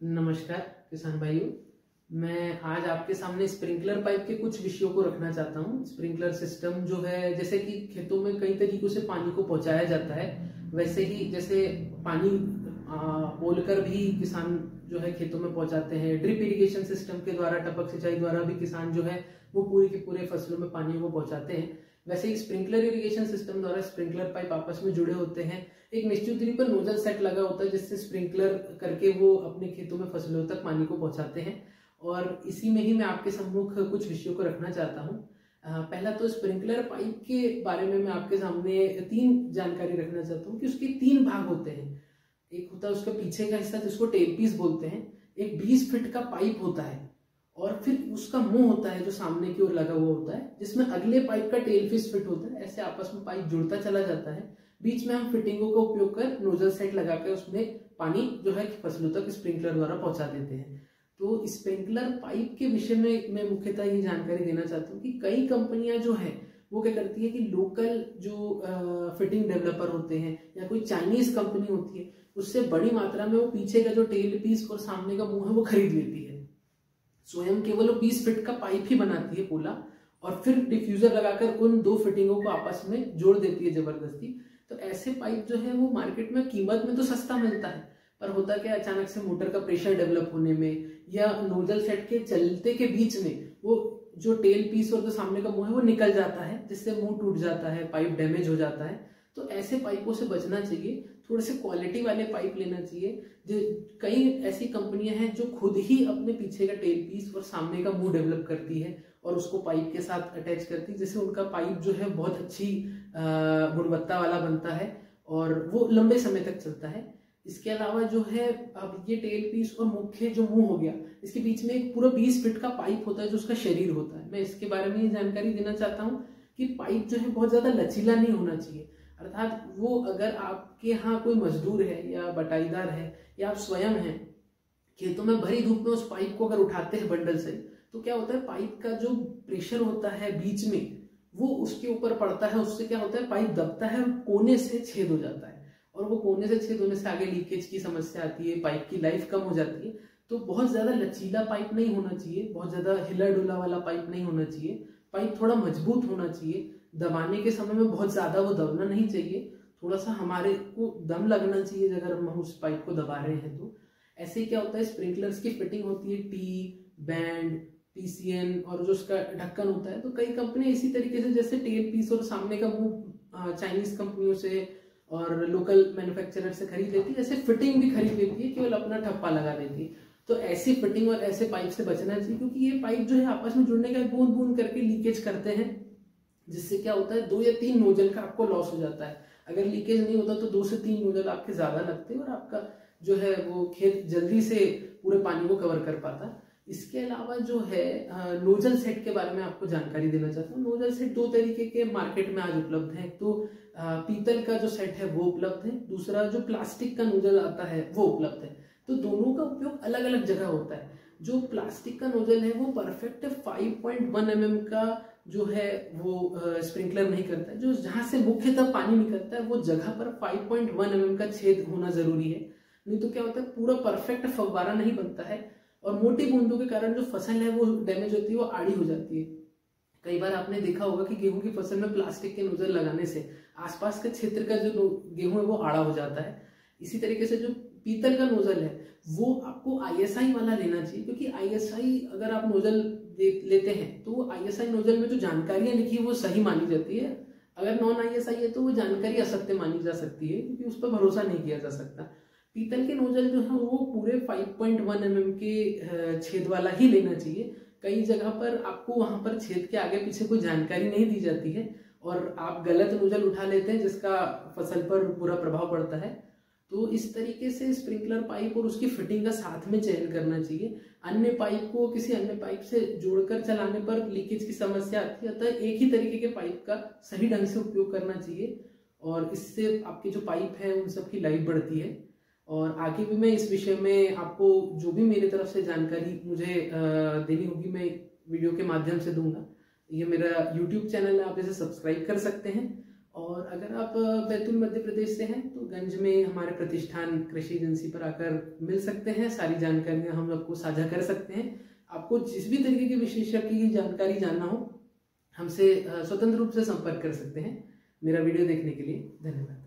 नमस्कार किसान भाइयों। मैं आज आपके सामने स्प्रिंकलर पाइप के कुछ विषयों को रखना चाहता हूं। स्प्रिंकलर सिस्टम जो है, जैसे कि खेतों में कई तरीकों से पानी को पहुंचाया जाता है, वैसे ही जैसे पानी बोलकर भी किसान जो है खेतों में पहुंचाते हैं। ड्रिप इरिगेशन सिस्टम के द्वारा, टपक सिंचाई द्वारा भी किसान जो है वो पूरे के पूरे फसलों में पानी को पहुंचाते हैं। वैसे ही स्प्रिंकलर इरिगेशन सिस्टम द्वारा स्प्रिंकलर पाइप आपस में जुड़े होते हैं। एक निश्चित दूरी पर नोजल सेट लगा होता है जिससे स्प्रिंकलर करके वो अपने खेतों में फसलों तक पानी को पहुंचाते हैं। और इसी में ही मैं आपके सम्मुख कुछ विषयों को रखना चाहता हूँ। पहला तो स्प्रिंकलर पाइप के बारे में मैं आपके सामने तीन जानकारी रखना चाहता हूँ कि उसके तीन भाग होते हैं। एक होता है उसका पीछे का हिस्सा जिसको टेल पीस बोलते हैं, एक 20 फीट का पाइप होता है, और फिर उसका मुंह होता है जो सामने की ओर लगा हुआ होता है, जिसमें अगले पाइप का टेल पीस फिट होता है। ऐसे आपस में पाइप जुड़ता चला जाता है। बीच में हम फिटिंगों का उपयोग कर नोजल सेट लगाकर उसमें पानी जो है फसलों तक स्प्रिंकलर द्वारा पहुंचा देते हैं। तो स्प्रिंकलर पाइप के विषय में मैं मुख्यतः ये जानकारी देना चाहता हूँ कि कई कंपनियां जो है वो क्या करती है कि लोकल जो फिटिंग डेवलपर होते हैं या कोई चाइनीज कंपनी होती है, उससे बड़ी मात्रा में वो पीछे का जो टेल पीस और सामने का मुंह है वो खरीद लेती है। स्वयं केवल 20 फीट का पाइप ही बनाती है पोला, और फिर डिफ्यूजर लगाकर उन दो फिटिंगों को आपस में जोड़ देती है जबरदस्ती। तो ऐसे पाइप जो है वो मार्केट में कीमत में तो सस्ता मिलता है, पर होता क्या, अचानक से मोटर का प्रेशर डेवलप होने में या नोजल सेट के चलते के बीच में वो जो टेल पीस और जो सामने का मुंह है वो निकल जाता है, जिससे मुंह टूट जाता है, पाइप डैमेज हो जाता है। तो ऐसे पाइपों से बचना चाहिए, थोड़े से क्वालिटी वाले पाइप लेना चाहिए। जो कई ऐसी कंपनियां हैं जो खुद ही अपने पीछे का टेल पीस और सामने का मुंह डेवलप करती है और उसको पाइप के साथ अटैच करती है, जिससे उनका पाइप जो है बहुत अच्छी गुणवत्ता वाला बनता है और वो लंबे समय तक चलता है। इसके अलावा जो है, अब ये टेल पीस और मुख्य जो मुंह हो गया, इसके बीच में एक पूरा 20 फीट का पाइप होता है जो उसका शरीर होता है। मैं इसके बारे में ये जानकारी देना चाहता हूँ कि पाइप जो है बहुत ज्यादा लचीला नहीं होना चाहिए। अर्थात वो अगर आपके यहाँ कोई मजदूर है या बटाईदार है या आप स्वयं हैं, खेतों में भरी धूप में उस पाइप को अगर उठाते हैं बंडल से, तो क्या होता है, पाइप का जो प्रेशर होता है बीच में वो उसके ऊपर पड़ता है। उससे क्या होता है, पाइप दबता है और कोने से छेद हो जाता है, और वो कोने से छेद होने से आगे लीकेज की समस्या आती है, पाइप की लाइफ कम हो जाती है। तो बहुत ज्यादा लचीला पाइप नहीं होना चाहिए, बहुत ज्यादा हिला डुला वाला पाइप नहीं होना चाहिए। पाइप थोड़ा मजबूत होना चाहिए। दबाने के समय में बहुत ज्यादा वो दबना नहीं चाहिए, थोड़ा सा हमारे को दम लगना चाहिए अगर हम उस पाइप को दबा रहे हैं तो। ऐसे ही क्या होता है, स्प्रिंकलर्स की फिटिंग होती है टी, बैंड, पीसीएन और जो उसका ढक्कन होता है। तो कई कंपनी इसी तरीके से, जैसे टेल पीस और सामने का मुंह चाइनीज कंपनियों से और लोकल मैन्युफैक्चरर से खरीद लेती है, ऐसे फिटिंग भी खरीद लेती है, केवल अपना ठप्पा लगा देती है। तो ऐसी फिटिंग और ऐसे पाइप से बचना चाहिए, क्योंकि ये पाइप जो है आपस में जुड़ने के बूंद बूंद करके लीकेज करते हैं, जिससे क्या होता है 2 या 3 नोजल का आपको लॉस हो जाता है। अगर लीकेज नहीं होता तो 2 से 3 नोजल आपके ज्यादा लगते हैं और आपका जो है वो खेत जल्दी से पूरे पानी को कवर कर पाता। इसके अलावा जो है नोजल सेट के बारे में आपको जानकारी देना चाहता हूँ। नोजल सेट 2 तरीके के मार्केट में आज उपलब्ध है। तो पीतल का जो सेट है वो उपलब्ध है, दूसरा जो प्लास्टिक का नोजल आता है वो उपलब्ध है। तो दोनों का उपयोग अलग अलग जगह होता है। जो प्लास्टिक का नोजल है वो परफेक्ट 5.1 mm का जो है वो स्प्रिंकलर नहीं करता है। जो जहां से मुख्यतः पानी निकलता है वो जगह पर 5.1 mm का छेद होना जरूरी है, नहीं तो क्या होता है पूरा परफेक्ट फव्वारा नहीं बनता है और मोटी बूंदों के कारण जो फसल है वो डैमेज होती है, वो आड़ी हो जाती है। कई बार आपने देखा होगा कि गेहूं की फसल में प्लास्टिक के नोजल लगाने से आसपास के क्षेत्र का जो गेहूं है वो आड़ा हो जाता है। इसी तरीके से जो पीतल का नोजल है वो आपको आईएसआई वाला लेना चाहिए, क्योंकि आईएसआई अगर आप नोजल लेते हैं तो आईएसआई नोजल में जो जानकारियां लिखी है वो सही मानी जाती है। अगर नॉन आईएसआई है तो वो जानकारी असत्य मानी जा सकती है, क्योंकि उस पर भरोसा नहीं किया जा सकता। पीतल के नोजल जो है वो पूरे 5.1 mm के छेद वाला ही लेना चाहिए। कई जगह पर आपको वहां पर छेद के आगे पीछे कोई जानकारी नहीं दी जाती है और आप गलत नोजल उठा लेते हैं, जिसका फसल पर बुरा प्रभाव पड़ता है। तो इस तरीके से स्प्रिंकलर पाइप और उसकी फिटिंग का साथ में चयन करना चाहिए। अन्य पाइप को किसी अन्य पाइप से जोड़कर चलाने पर लीकेज की समस्या आती है, अतः एक ही तरीके के पाइप का सही ढंग से उपयोग करना चाहिए और इससे आपकी जो पाइप है उन सब की लाइफ बढ़ती है। और आगे भी मैं इस विषय में आपको जो भी मेरी तरफ से जानकारी मुझे देनी होगी मैं वीडियो के माध्यम से दूंगा। ये मेरा YouTube चैनल है, आप इसे सब्सक्राइब कर सकते हैं और अगर आप बैतूल मध्य प्रदेश से हैं तो गंज में हमारे प्रतिष्ठान कृषि एजेंसी पर आकर मिल सकते हैं। सारी जानकारियां हम आपको साझा कर सकते हैं। आपको जिस भी तरीके की विशेषज्ञ की जानकारी जानना हो हमसे स्वतंत्र रूप से संपर्क कर सकते हैं। मेरा वीडियो देखने के लिए धन्यवाद।